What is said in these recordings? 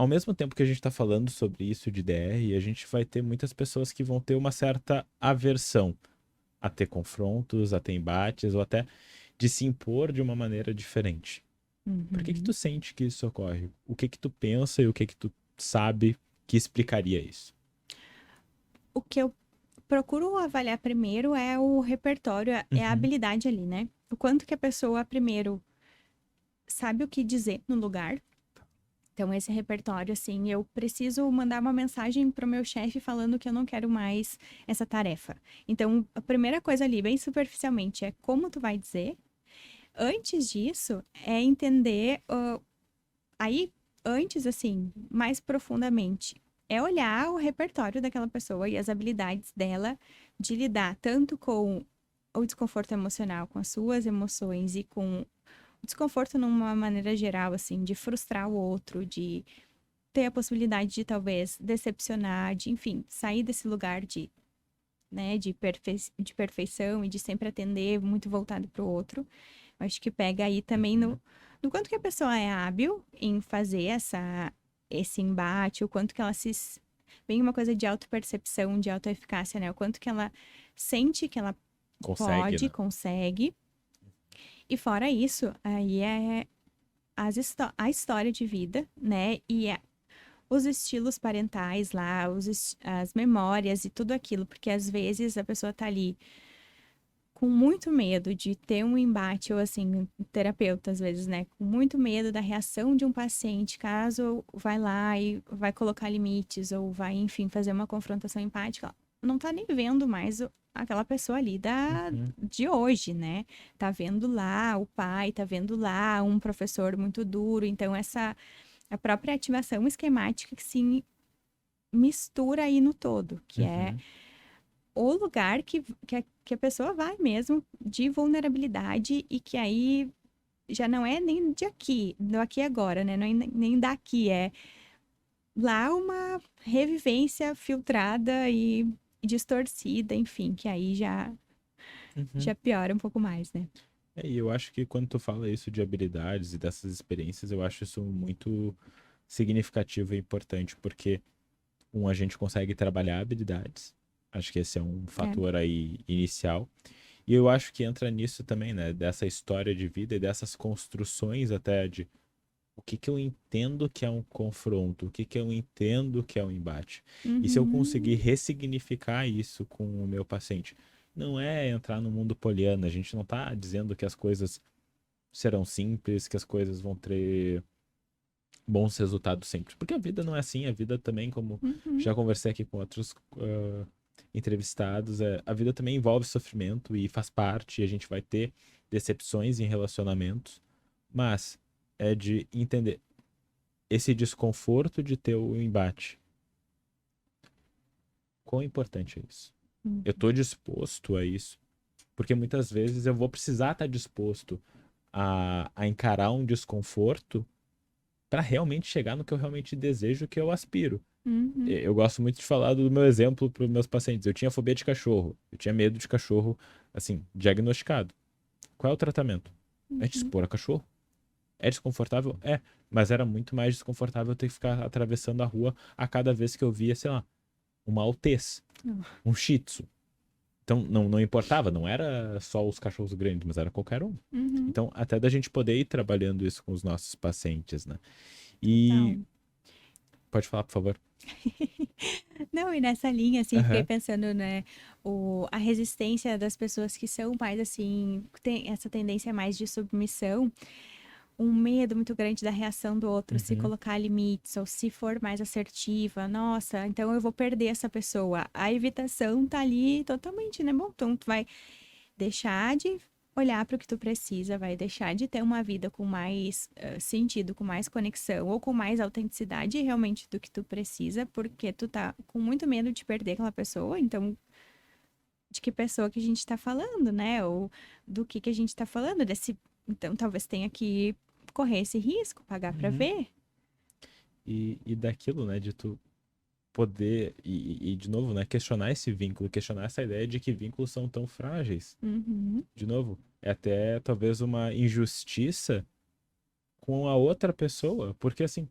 ao mesmo tempo que a gente está falando sobre isso de DR, a gente vai ter muitas pessoas que vão ter uma certa aversão a ter confrontos, a ter embates, ou até de se impor de uma maneira diferente. Por que tu Uhum. sente que isso ocorre? O que tu pensa e o que tu sabe que explicaria isso? O que eu procuro avaliar primeiro é o repertório, é a Uhum, habilidade ali, né? O quanto que a pessoa, primeiro, sabe o que dizer no lugar. Então, esse repertório, assim, eu preciso mandar uma mensagem pro meu chefe falando que eu não quero mais essa tarefa. Então, a primeira coisa ali, bem superficialmente, é como tu vai dizer. Antes disso, é entender, aí, antes, assim, mais profundamente, é olhar o repertório daquela pessoa e as habilidades dela de lidar tanto com o desconforto emocional, com as suas emoções e com o desconforto numa maneira geral, assim, de frustrar o outro, de ter a possibilidade de talvez decepcionar, de, enfim, sair desse lugar de, né, de perfeição e de sempre atender muito voltado para o outro. Eu acho que pega aí também uhum, no quanto que a pessoa é hábil em fazer esse embate, o quanto que ela se. Bem uma coisa de autopercepção, de autoeficácia, né? O quanto que ela sente que ela consegue, pode, né? consegue. E fora isso, aí é a história de vida, né? Os estilos parentais lá, as memórias e tudo aquilo, porque às vezes a pessoa tá ali com muito medo de ter um embate, ou assim, terapeuta às vezes, né? Com muito medo da reação de um paciente, caso vai lá e vai colocar limites, ou vai, enfim, fazer uma confrontação empática. Não tá nem vendo mais aquela pessoa ali Uhum, de hoje, né? Tá vendo lá o pai, tá vendo lá um professor muito duro, então a própria ativação esquemática que se mistura aí no todo, que é uhum, o lugar que a pessoa vai mesmo de vulnerabilidade e que aí já não é nem de aqui, do aqui e agora, né? Não é nem daqui, é lá uma revivência filtrada e distorcida, enfim, que aí uhum. já piora um pouco mais, né? E eu acho que quando tu fala isso de habilidades e dessas experiências, eu acho isso muito significativo e importante, porque, a gente consegue trabalhar habilidades. Acho que esse é um É. fator aí inicial. E eu acho que entra nisso também, né? Dessa história de vida e dessas construções até de o que que eu entendo que é um confronto, o que que eu entendo que é um embate. E se eu conseguir Uhum, ressignificar isso com o meu paciente, não é entrar no mundo poliana, a gente não tá dizendo que as coisas serão simples, que as coisas vão ter bons resultados sempre. Porque a vida não é assim, a vida também, como uhum, já conversei aqui com outros entrevistados, a vida também envolve sofrimento e faz parte, e a gente vai ter decepções em relacionamentos, mas é de entender esse desconforto de ter o embate. Quão importante é isso? Eu uhum. tô disposto a isso, porque muitas vezes eu vou precisar estar disposto a encarar um desconforto para realmente chegar no que eu realmente desejo, que eu aspiro. Uhum, Eu gosto muito de falar do meu exemplo para os meus pacientes. Eu tinha fobia de cachorro, eu tinha medo de cachorro, assim, diagnosticado. Qual é o tratamento? É de uhum. expor a cachorro. É desconfortável? É, mas era muito mais desconfortável ter que ficar atravessando a rua a cada vez que eu via, sei lá, uma altez, Oh, um shih tzu. Então não importava, não era só os cachorros grandes, mas era qualquer um. uhum, Então, até da gente poder ir trabalhando isso com os nossos pacientes, né? E total. pode falar, por favor. Não, e nessa linha, assim, fiquei Aham. pensando, né, a resistência das pessoas que são mais, assim, tem essa tendência mais de submissão, um medo muito grande da reação do outro, se Uhum. colocar limites, ou se for mais assertiva, nossa, então eu vou perder essa pessoa. A evitação tá ali totalmente, né? Bom, então tu vai deixar de olhar para o que tu precisa, vai deixar de ter uma vida com mais sentido, com mais conexão ou com mais autenticidade realmente do que tu precisa, porque tu tá com muito medo de perder aquela pessoa, então de que pessoa que a gente tá falando, né? Ou do que a gente tá falando desse, então talvez tenha que correr esse risco, pagar para Uhum. ver. E daquilo, né, de tu poder, de novo, né, questionar esse vínculo, questionar essa ideia de que vínculos são tão frágeis. Uhum, De novo, é até talvez uma injustiça com a outra pessoa, porque assim,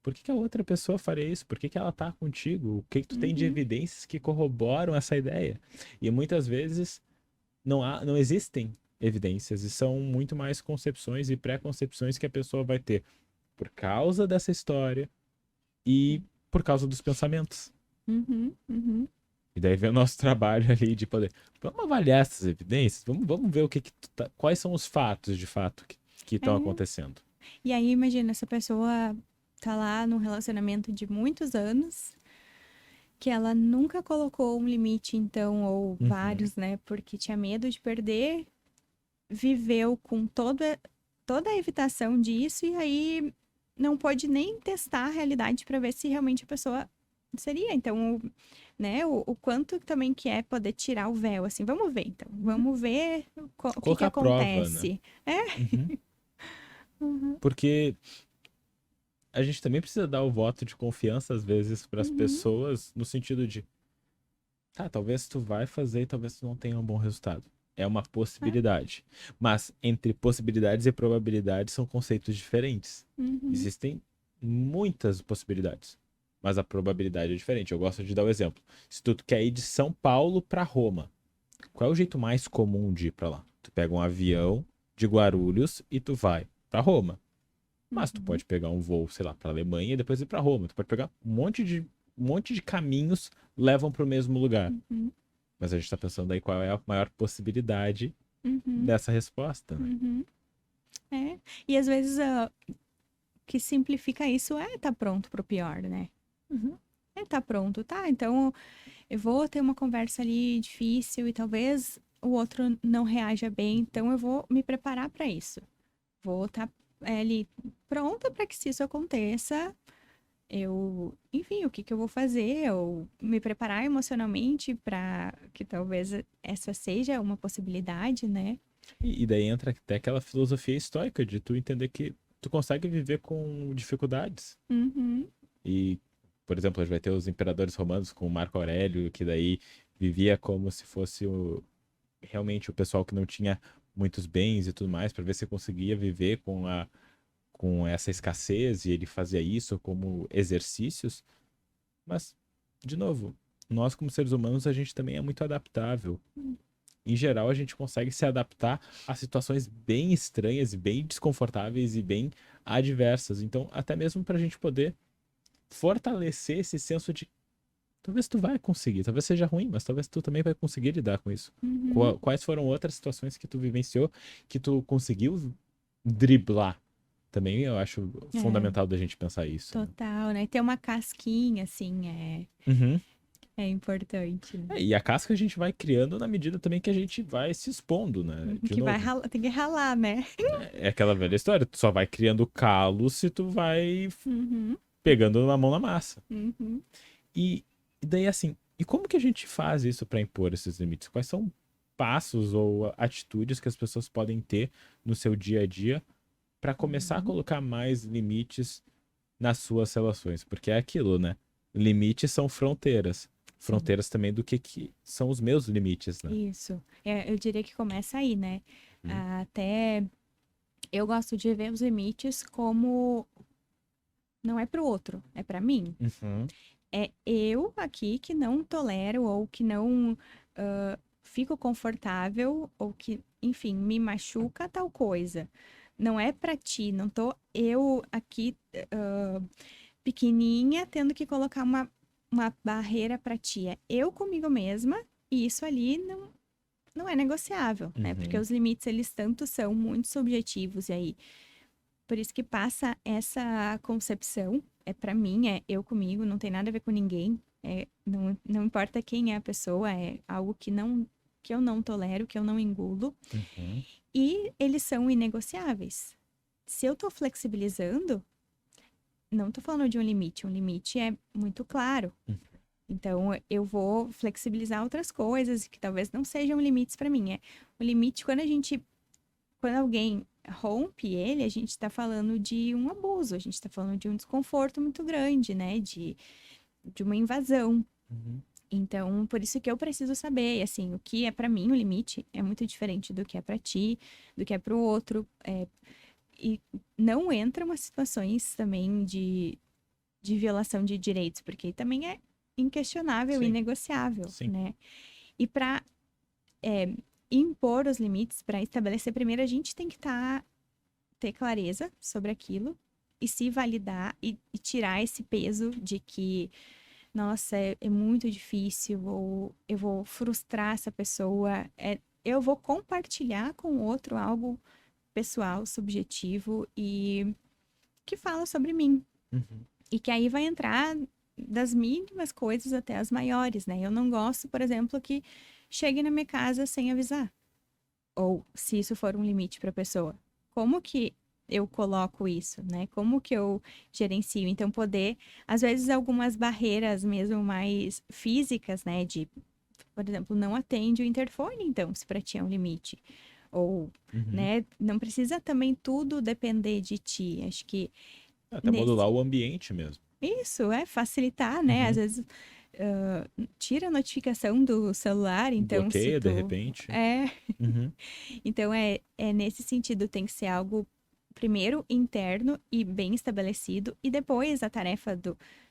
por que que a outra pessoa faria isso? Por que que ela tá contigo? O que que tu tem de Uhum. evidências que corroboram essa ideia? E muitas vezes não existem evidências e são muito mais concepções e pré-concepções que a pessoa vai ter por causa dessa história e por causa dos pensamentos. Uhum. Uhum. E daí vem o nosso trabalho ali de poder, vamos avaliar essas evidências, vamos ver o que que quais são os fatos de fato que estão É. acontecendo. E aí, imagina, essa pessoa tá lá num relacionamento de muitos anos, que ela nunca colocou um limite, então, ou Uhum. vários, né? Porque tinha medo de perder, viveu com toda a evitação disso, e aí não pode nem testar a realidade para ver se realmente a pessoa seria. Então, né, o quanto também que é poder tirar o véu, assim, vamos ver, então, vamos ver o que que Colocar a prova, né? acontece. É? Uhum. Uhum. Porque a gente também precisa dar o voto de confiança às vezes para as Uhum. pessoas no sentido de, tá, talvez tu vai fazer e talvez tu não tenha um bom resultado. É uma É. possibilidade. Mas entre possibilidades e probabilidades são conceitos diferentes. Uhum. Existem muitas possibilidades, mas a probabilidade é diferente. Eu gosto de dar o exemplo. Se tu quer ir de São Paulo para Roma, qual é o jeito mais comum de ir para lá? Tu pega um avião de Guarulhos e tu vai para Roma. Mas tu Uhum. pode pegar um voo, sei lá, para Alemanha e depois ir para Roma. Tu pode pegar um monte de caminhos levam para o mesmo lugar. Uhum. Mas a gente está pensando aí qual é a maior possibilidade Uhum. dessa resposta, né? Uhum. É. E às vezes o que simplifica isso é estar pronto pro pior, né? Uhum. É estar pronto, tá? Então eu vou ter uma conversa ali difícil e talvez o outro não reaja bem, então eu vou me preparar para isso. Vou estar ali pronta para que se isso aconteça, eu, enfim, o que que eu vou fazer? Ou me preparar emocionalmente para que talvez essa seja uma possibilidade, né? E daí entra até aquela filosofia estoica de tu entender que tu consegue viver com dificuldades. Uhum. E, por exemplo, a gente vai ter os imperadores romanos com Marco Aurélio, que daí vivia como se fosse realmente o pessoal que não tinha muitos bens e tudo mais, para ver se conseguia viver com essa escassez, e ele fazia isso como exercícios. Mas, de novo, nós como seres humanos, a gente também é muito adaptável. Em geral, a gente consegue se adaptar a situações bem estranhas, bem desconfortáveis e bem adversas. Então, até mesmo para a gente poder fortalecer esse senso de talvez tu vai conseguir, talvez seja ruim, mas talvez tu também vai conseguir lidar com isso. Uhum. Quais foram outras situações que tu vivenciou que tu conseguiu driblar? Também eu acho É, fundamental da gente pensar isso, né? total, né? Ter uma casquinha, assim, Uhum. é importante, né? E a casca a gente vai criando na medida também que a gente vai se expondo, né? De Que vai novo. ralar, tem que ralar, né? É aquela velha história, tu só vai criando calo se tu vai Uhum. pegando uma mão na massa. Uhum. E daí assim, e como que a gente faz isso para impor esses limites? Quais são passos ou atitudes que as pessoas podem ter no seu dia a dia para começar a Uhum. colocar mais limites nas suas relações? Porque é aquilo, né? Limites são fronteiras. Sim, Fronteiras também do que são os meus limites, né? isso. É, eu diria que começa aí, né? Hum. Até eu gosto de ver os limites como não é pro outro, é pra mim. Uhum. É eu aqui que não tolero ou que não fico confortável ou que, enfim, me machuca tal coisa. Não é pra ti, não tô eu aqui pequenininha tendo que colocar uma barreira pra ti. É eu comigo mesma e isso ali não é negociável, né? Porque Uhum. os limites, eles tanto são muito subjetivos e aí por isso que passa essa concepção, é para mim, é eu comigo, não tem nada a ver com ninguém. Não importa quem é a pessoa, é algo que eu não tolero, que eu não engulo. Uhum. E eles são inegociáveis. Se eu tô flexibilizando, não tô falando de um limite é muito claro. Então, eu vou flexibilizar outras coisas que talvez não sejam limites para mim. O limite, quando alguém rompe ele, a gente está falando de um abuso, a gente está falando de um desconforto muito grande, né? De uma invasão. Uhum. Então, por isso que eu preciso saber, assim, o que é para mim o limite é muito diferente do que é para ti, do que é para o outro. E não entra umas situações também de de violação de direitos, porque também é inquestionável e Sim. inegociável, Sim. né? E para impor os limites, para estabelecer, primeiro a gente tem que ter clareza sobre aquilo e se validar e tirar esse peso de que, nossa, é muito difícil, ou eu vou frustrar essa pessoa. Eu vou compartilhar com o outro algo pessoal, subjetivo e que fala sobre mim. Uhum. E que aí vai entrar das mínimas coisas até as maiores, né? Eu não gosto, por exemplo, que chegue na minha casa sem avisar. Ou se isso for um limite para a pessoa. Como que eu coloco isso, né? Como que eu gerencio? Então, poder, às vezes, algumas barreiras mesmo mais físicas, né? De, por exemplo, não atende o interfone, então, se para ti é um limite. Ou, Uhum. né? Não precisa também tudo depender de ti. Acho que Até modular nesse o ambiente mesmo. isso, facilitar, né? Às Uhum. vezes tira a notificação do celular, então se Bloqueia, de tu. repente. É, Uhum. então é nesse sentido, tem que ser algo primeiro interno e bem estabelecido, e depois a tarefa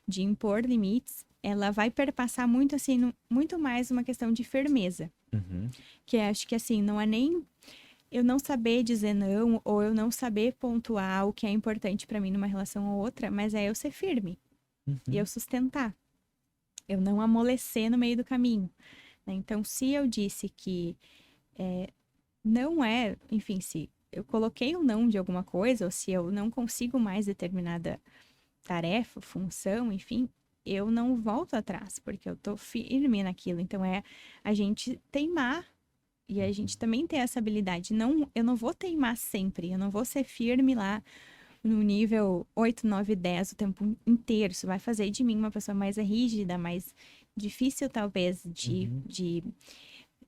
de impor limites, ela vai perpassar muito assim, muito mais uma questão de firmeza. Uhum. Que acho que assim, não é nem eu não saber dizer não, ou eu não saber pontuar o que é importante para mim numa relação ou outra, mas é eu ser firme e eu Uhum. sustentar. Eu não amolecer no meio do caminho, né? Então, se eu disse que não é, enfim, se eu coloquei um não de alguma coisa, ou se eu não consigo mais determinada tarefa, função, enfim, eu não volto atrás, porque eu tô firme naquilo. Então, é a gente teimar e a gente também ter essa habilidade. Não, eu não vou teimar sempre, eu não vou ser firme lá no nível 8, 9, 10 o tempo inteiro. Isso vai fazer de mim uma pessoa mais rígida, mais difícil, talvez, Uhum. de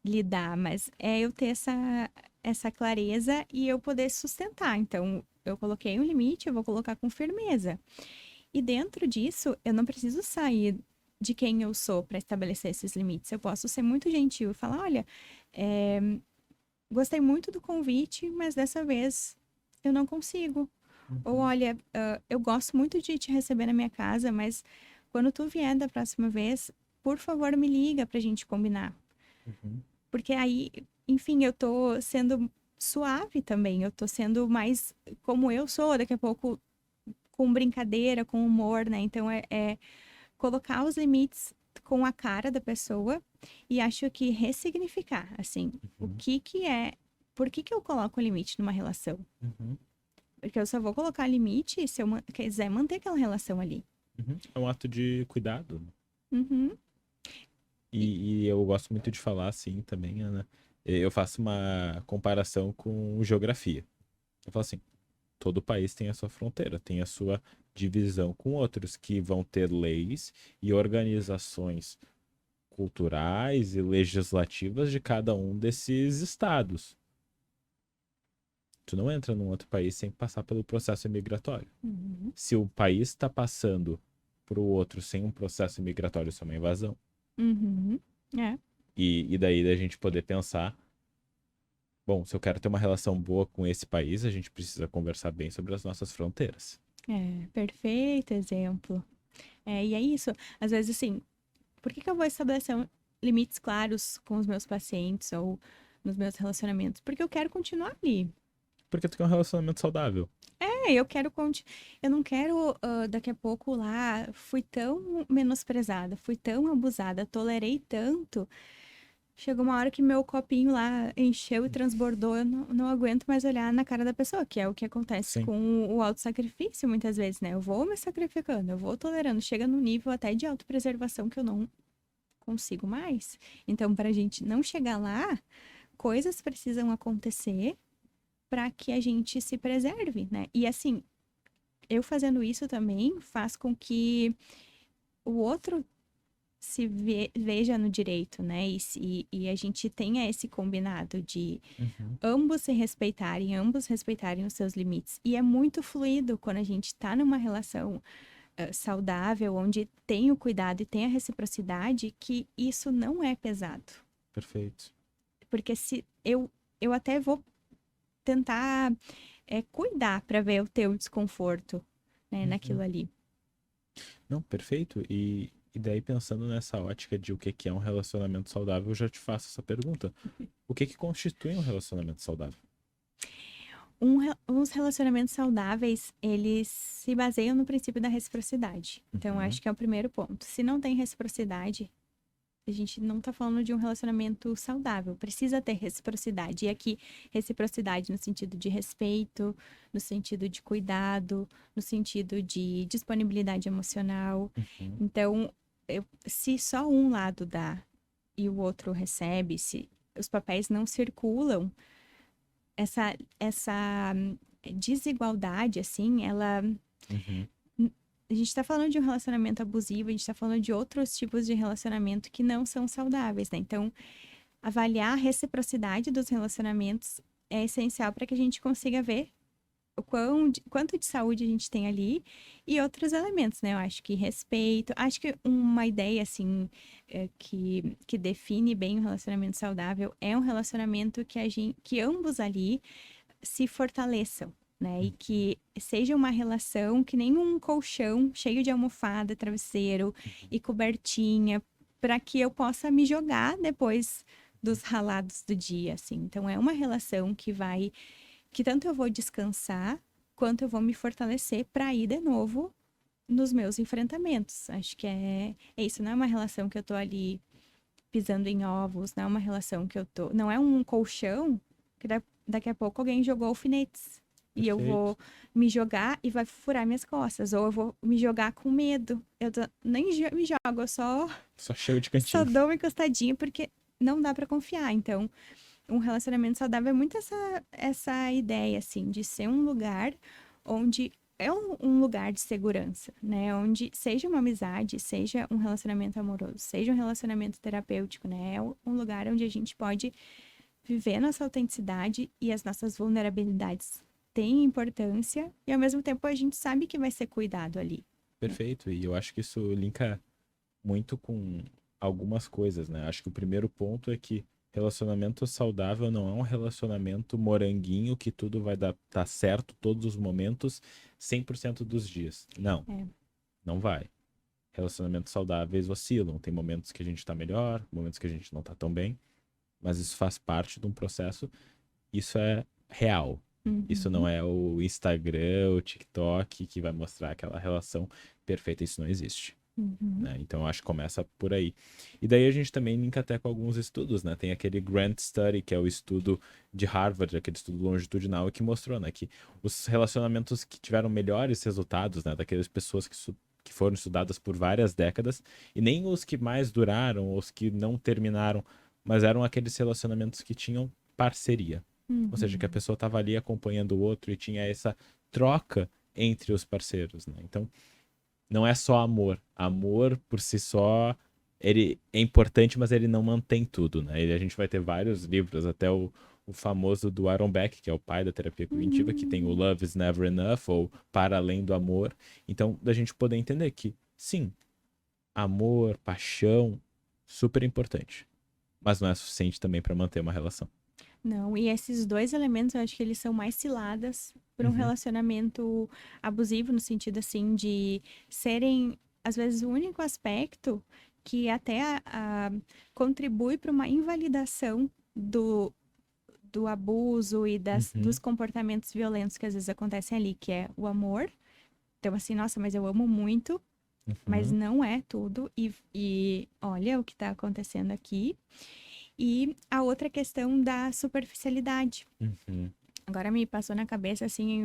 lidar. Mas é eu ter essa clareza e eu poder sustentar. Então, eu coloquei um limite, eu vou colocar com firmeza. E dentro disso, eu não preciso sair de quem eu sou para estabelecer esses limites. Eu posso ser muito gentil e falar: olha, é, gostei muito do convite, mas dessa vez eu não consigo. Ou Uhum. olha, eu gosto muito de te receber na minha casa, mas quando tu vier da próxima vez, por favor, me liga pra gente combinar. Uhum. Porque aí, enfim, eu tô sendo suave também, eu tô sendo mais como eu sou, daqui a pouco com brincadeira, com humor, né? Então é colocar os limites com a cara da pessoa e acho que ressignificar, assim, o Uhum. que é, por que eu coloco o limite numa relação? Uhum. Porque eu só vou colocar limite se eu quiser manter aquela relação ali. Uhum. É um ato de cuidado. Uhum. E- E eu gosto muito de falar assim também, Ana. Eu faço uma comparação com geografia. Eu falo assim, todo país tem a sua fronteira, tem a sua divisão com outros que vão ter leis e organizações culturais e legislativas de cada um desses estados. Tu não entra num outro país sem passar pelo processo imigratório. Uhum. Se o país está passando para o outro sem um processo imigratório, isso é uma invasão. Uhum. É, E daí da gente poder pensar, bom, se eu quero ter uma relação boa com esse país, a gente precisa conversar bem sobre as nossas fronteiras. perfeito exemplo. E é isso. Às vezes, assim, por que eu vou estabelecer limites claros com os meus pacientes ou nos meus relacionamentos? Porque eu quero continuar ali. Porque tu quer um relacionamento saudável. Eu quero eu não quero daqui a pouco lá, fui tão menosprezada, fui tão abusada, tolerei tanto. Chegou uma hora que meu copinho lá encheu e transbordou, eu não aguento mais olhar na cara da pessoa, que é o que acontece Sim. com o autossacrifício muitas vezes, né? Eu vou me sacrificando, eu vou tolerando, chega num nível até de autopreservação que eu não consigo mais. Então, para a gente não chegar lá, coisas precisam acontecer para que a gente se preserve, né? E assim, eu fazendo isso também faz com que o outro veja no direito, né? E a gente tenha esse combinado de Uhum. ambos se respeitarem, ambos respeitarem os seus limites. E é muito fluido quando a gente tá numa relação saudável, onde tem o cuidado e tem a reciprocidade, que isso não é pesado. Perfeito. Porque se eu até vou tentar cuidar para ver o teu desconforto, né, naquilo Uhum. ali. Não, perfeito. E daí, pensando nessa ótica de o que que é um relacionamento saudável, eu já te faço essa pergunta. O que que constitui um relacionamento saudável? Os relacionamentos saudáveis, eles se baseiam no princípio da reciprocidade. Então, Uhum, acho que é o primeiro ponto. Se não tem reciprocidade, a gente não tá falando de um relacionamento saudável. Precisa ter reciprocidade. E aqui, reciprocidade no sentido de respeito, no sentido de cuidado, no sentido de disponibilidade emocional. uhum, Então, se só um lado dá e o outro recebe, se os papéis não circulam, essa desigualdade, assim, ela. uhum. A gente tá falando de um relacionamento abusivo, a gente tá falando de outros tipos de relacionamento que não são saudáveis, né? Então, avaliar a reciprocidade dos relacionamentos é essencial para que a gente consiga ver quanto de saúde a gente tem ali e outros elementos, né? Eu acho que respeito, acho que uma ideia, assim, que define bem um relacionamento saudável é um relacionamento que ambos ali se fortaleçam, né? E que seja uma relação que nem um colchão cheio de almofada, travesseiro e cobertinha, para que eu possa me jogar depois dos ralados do dia, assim. Então é uma relação que tanto eu vou descansar, quanto eu vou me fortalecer para ir de novo nos meus enfrentamentos. Acho que é isso, não é uma relação que eu tô ali pisando em ovos, não é uma relação que eu tô. Não é um colchão que daqui a pouco alguém jogou alfinetes. E eu Perfeito. vou me jogar e vai furar minhas costas. Ou eu vou me jogar com medo. Nem me jogo, eu Só chego de só cantinho. dou uma encostadinha porque não dá pra confiar. Então, um relacionamento saudável é muito essa ideia, assim, de ser um lugar onde é um lugar de segurança, né? Onde seja uma amizade, seja um relacionamento amoroso, seja um relacionamento terapêutico, né? É um lugar onde a gente pode viver nossa autenticidade e as nossas vulnerabilidades têm importância e ao mesmo tempo a gente sabe que vai ser cuidado ali, né? Perfeito. E eu acho que isso linka muito com algumas coisas, né? Acho que o primeiro ponto é que relacionamento saudável não é um relacionamento moranguinho que tudo vai dar tá certo todos os momentos, 100% dos dias. Não, É. não vai. Relacionamentos saudáveis oscilam. Tem momentos que a gente tá melhor, momentos que a gente não tá tão bem, mas isso faz parte de um processo. Isso é real. Isso não Uhum, é o Instagram, o TikTok que vai mostrar aquela relação perfeita. Isso não existe, uhum, né? Então eu acho que começa por aí. E daí a gente também linka até com alguns estudos, né? Tem aquele Grant Study, que é o estudo de Harvard, aquele estudo longitudinal, que mostrou, né, que os relacionamentos que tiveram melhores resultados, né, daquelas pessoas que foram estudadas por várias décadas, e nem os que mais duraram, os que não terminaram, mas eram aqueles relacionamentos que tinham parceria. Ou seja, que a uhum. pessoa estava ali acompanhando o outro e tinha essa troca entre os parceiros, né? Então, não é só amor. Amor por si só, ele é importante, mas ele não mantém tudo, né? A gente vai ter vários livros, até o famoso do Aaron Beck, que é o pai da terapia cognitiva, que tem o Hum. Love is Never Enough, ou Para Além do Amor. Então, da gente poder entender que, sim, amor, paixão, super importante, mas não é suficiente também para manter uma relação. Não, e esses dois elementos eu acho que eles são mais ciladas para um Uhum, relacionamento abusivo, no sentido assim de serem, às vezes, o único aspecto que até contribui para uma invalidação do abuso e dos uhum, comportamentos violentos que às vezes acontecem ali, que é o amor. Então, assim, nossa, mas eu amo muito, mas uhum, não é tudo. E olha o que está acontecendo aqui. E a outra questão da superficialidade. uhum, Agora me passou na cabeça, assim,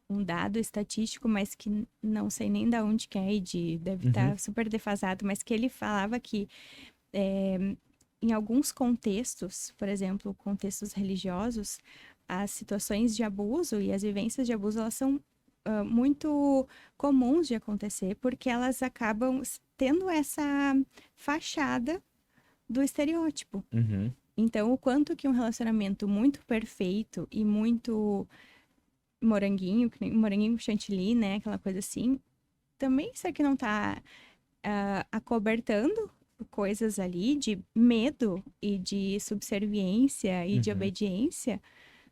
um dado estatístico, mas que não sei nem da onde que é, deve uhum, estar super defasado, mas que ele falava que em alguns contextos, por exemplo, contextos religiosos, as situações de abuso e as vivências de abuso, elas são muito comuns de acontecer, porque elas acabam tendo essa fachada do estereótipo. uhum, Então, o quanto que um relacionamento muito perfeito e muito moranguinho, que nem moranguinho com chantilly, né? Aquela coisa assim, também isso aqui não tá acobertando coisas ali de medo e de subserviência e de uhum, obediência,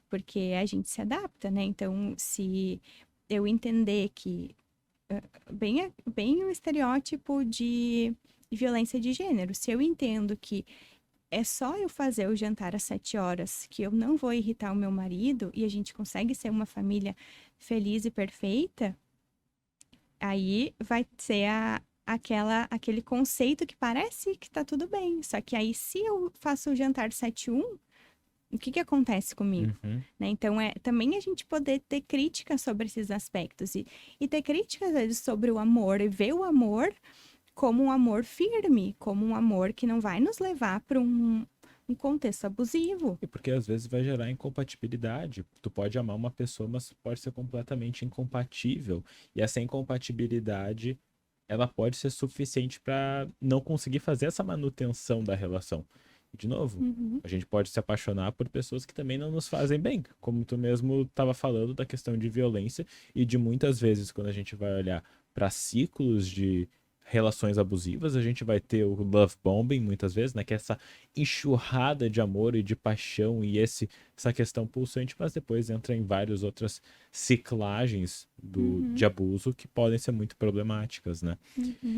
porque a gente se adapta, né? Então, se eu entender que bem um estereótipo de violência de gênero. Se eu entendo que é só eu fazer o jantar às 7 horas, que eu não vou irritar o meu marido e a gente consegue ser uma família feliz e perfeita, aí vai ser aquele conceito que parece que tá tudo bem. Só que aí, se eu faço o jantar 7-1, o que que acontece comigo? Uhum. Né? Então, também a gente poder ter críticas sobre esses aspectos e ter críticas, às vezes, sobre o amor e ver o amor como um amor firme, como um amor que não vai nos levar para um contexto abusivo. E porque às vezes vai gerar incompatibilidade. Tu pode amar uma pessoa, mas pode ser completamente incompatível. E essa incompatibilidade, ela pode ser suficiente para não conseguir fazer essa manutenção da relação. E, de novo, Uhum, a gente pode se apaixonar por pessoas que também não nos fazem bem, como tu mesmo estava falando da questão de violência e de muitas vezes quando a gente vai olhar para ciclos de relações abusivas, a gente vai ter o love bombing muitas vezes, né, que é essa enxurrada de amor e de paixão e essa questão pulsante, mas depois entra em várias outras ciclagens de uhum, abuso que podem ser muito problemáticas, né? uhum.